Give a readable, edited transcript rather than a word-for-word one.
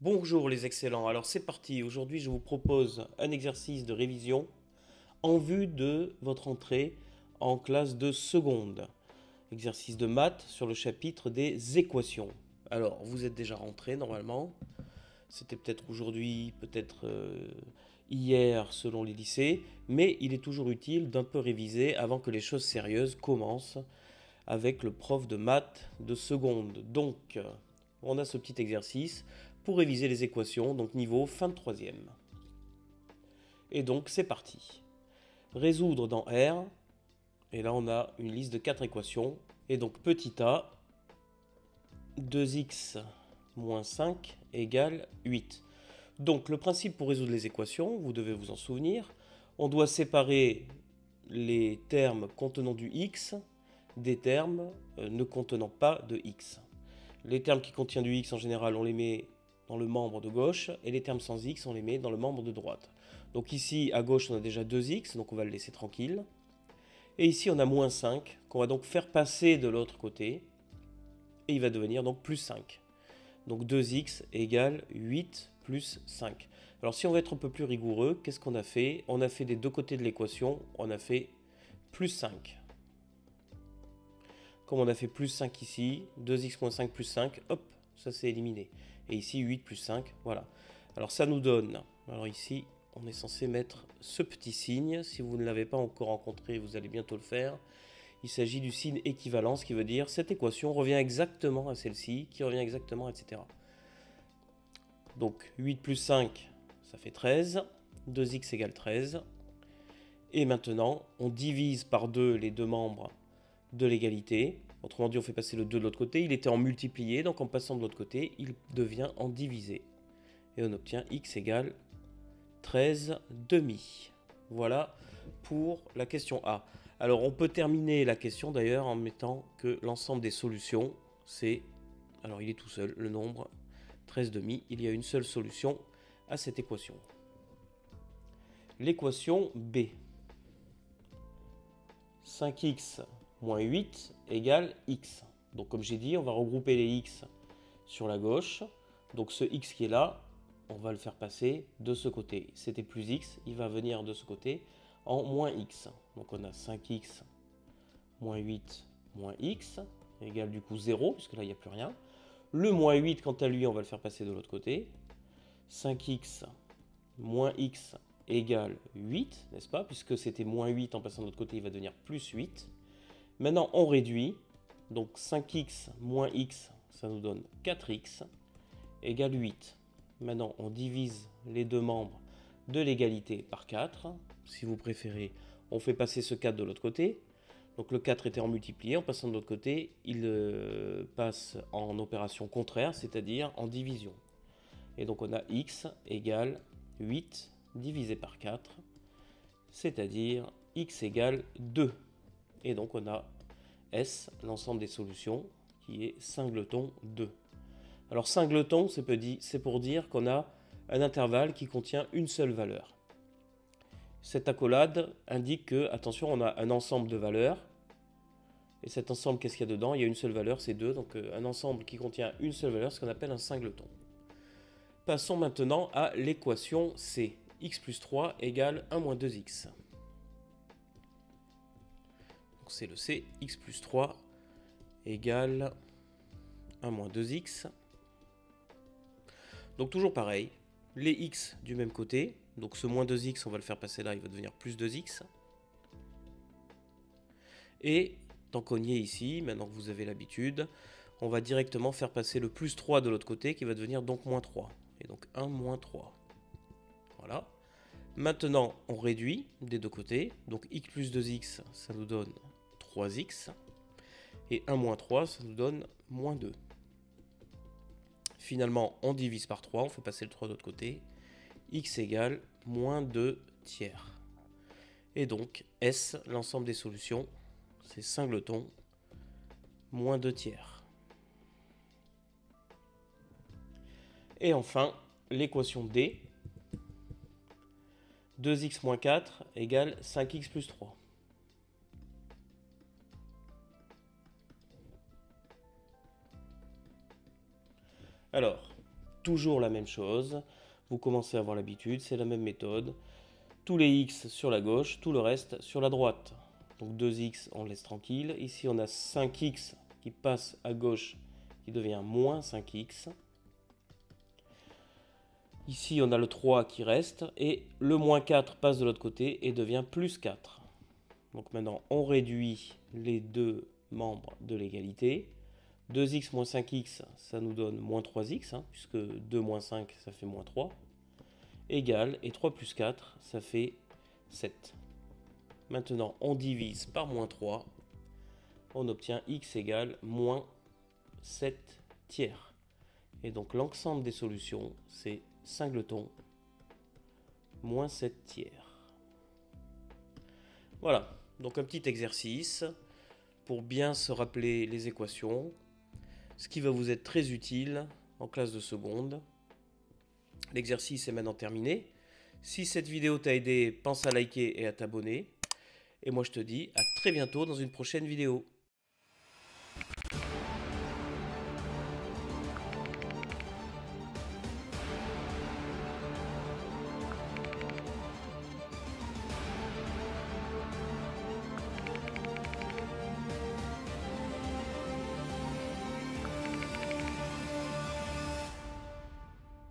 Bonjour les excellents, alors c'est parti, aujourd'hui je vous propose un exercice de révision en vue de votre entrée en classe de seconde. Exercice de maths sur le chapitre des équations. Alors vous êtes déjà rentré normalement, c'était peut-être aujourd'hui, peut-être hier selon les lycées, mais il est toujours utile d'un peu réviser avant que les choses sérieuses commencent avec le prof de maths de seconde. Donc on a ce petit exercice pour réviser les équations, donc niveau fin de troisième. Et donc c'est parti. Résoudre dans R, et là on a une liste de 4 équations, et donc petit a, 2x moins 5 égale 8. Donc le principe pour résoudre les équations, vous devez vous en souvenir, on doit séparer les termes contenant du x des termes ne contenant pas de x. Les termes qui contiennent du x en général, on les met dans le membre de gauche, et les termes sans x, on les met dans le membre de droite. Donc ici, à gauche, on a déjà 2x, donc on va le laisser tranquille. Et ici, on a moins 5, qu'on va donc faire passer de l'autre côté, et il va devenir donc plus 5. Donc 2x égale 8 plus 5. Alors si on veut être un peu plus rigoureux, qu'est-ce qu'on a fait? On a fait des deux côtés de l'équation, on a fait plus 5. Comme on a fait plus 5 ici, 2x moins 5 plus 5, hop, ça c'est éliminé. Et ici 8 plus 5, voilà. Alors ça nous donne, alors ici on est censé mettre ce petit signe, si vous ne l'avez pas encore rencontré, vous allez bientôt le faire. Il s'agit du signe équivalence qui veut dire cette équation revient exactement à celle-ci, qui revient exactement, etc. Donc 8 plus 5, ça fait 13, 2x égale 13. Et maintenant, on divise par 2 les deux membres de l'égalité. Autrement dit, on fait passer le 2 de l'autre côté. Il était en multiplié, donc en passant de l'autre côté, il devient en divisé. Et on obtient x égale 13 demi. Voilà pour la question A. Alors on peut terminer la question d'ailleurs en mettant que l'ensemble des solutions, c'est, alors il est tout seul, le nombre 13 demi. Il y a une seule solution à cette équation. L'équation B. 5x moins 8 égale x. Donc comme j'ai dit, on va regrouper les x sur la gauche. Donc ce x qui est là, on va le faire passer de ce côté. C'était plus x, il va venir de ce côté en moins x. Donc on a 5x moins 8 moins x égale du coup 0, puisque là il n'y a plus rien. Le moins 8, quant à lui, on va le faire passer de l'autre côté. 5x moins x égale 8, n'est-ce pas? Puisque c'était moins 8 en passant de l'autre côté, il va devenir plus 8. Maintenant, on réduit. Donc 5x moins x, ça nous donne 4x égale 8. Maintenant, on divise les deux membres de l'égalité par 4. Si vous préférez, on fait passer ce 4 de l'autre côté. Donc le 4 était en multiplié, en passant de l'autre côté, il passe en opération contraire, c'est-à-dire en division. Et donc on a x égale 8 divisé par 4, c'est-à-dire x égale 2. Et donc on a S, l'ensemble des solutions, qui est singleton 2. Alors singleton, c'est pour dire qu'on a un intervalle qui contient une seule valeur. Cette accolade indique que, attention, on a un ensemble de valeurs. Et cet ensemble, qu'est-ce qu'il y a dedans? Il y a une seule valeur, c'est 2. Donc un ensemble qui contient une seule valeur, c'est ce qu'on appelle un singleton. Passons maintenant à l'équation C. X plus 3 égale 1 moins 2x. Donc c'est le C. X plus 3 égale 1 moins 2x. Donc toujours pareil, les x du même côté. Donc ce moins 2x, on va le faire passer là, il va devenir plus 2x. Et tant qu'on y est ici, maintenant que vous avez l'habitude, on va directement faire passer le plus 3 de l'autre côté qui va devenir donc moins 3. Et donc 1 moins 3. Voilà. Maintenant, on réduit des deux côtés. Donc x plus 2x, ça nous donne 3x. Et 1 moins 3, ça nous donne moins 2. Finalement, on divise par 3, on fait passer le 3 de l'autre côté. X égale moins 2 tiers. Et donc, S, l'ensemble des solutions, c'est singleton, moins 2 tiers. Et enfin, l'équation D, 2x moins 4 égale 5x plus 3. Alors, toujours la même chose. Vous commencez à avoir l'habitude, c'est la même méthode. Tous les x sur la gauche, tout le reste sur la droite. Donc 2x, on laisse tranquille. Ici, on a 5x qui passe à gauche, qui devient moins 5x. Ici, on a le 3 qui reste, et le moins 4 passe de l'autre côté et devient plus 4. Donc maintenant, on réduit les deux membres de l'égalité. 2x moins 5x, ça nous donne moins 3x, puisque 2 moins 5, ça fait moins 3. Égal, et 3 plus 4, ça fait 7. Maintenant, on divise par moins 3. On obtient x égale moins 7 tiers. Et donc l'ensemble des solutions, c'est singleton moins 7 tiers. Voilà, donc un petit exercice pour bien se rappeler les équations, ce qui va vous être très utile en classe de seconde. L'exercice est maintenant terminé. Si cette vidéo t'a aidé, pense à liker et à t'abonner. Et moi je te dis à très bientôt dans une prochaine vidéo.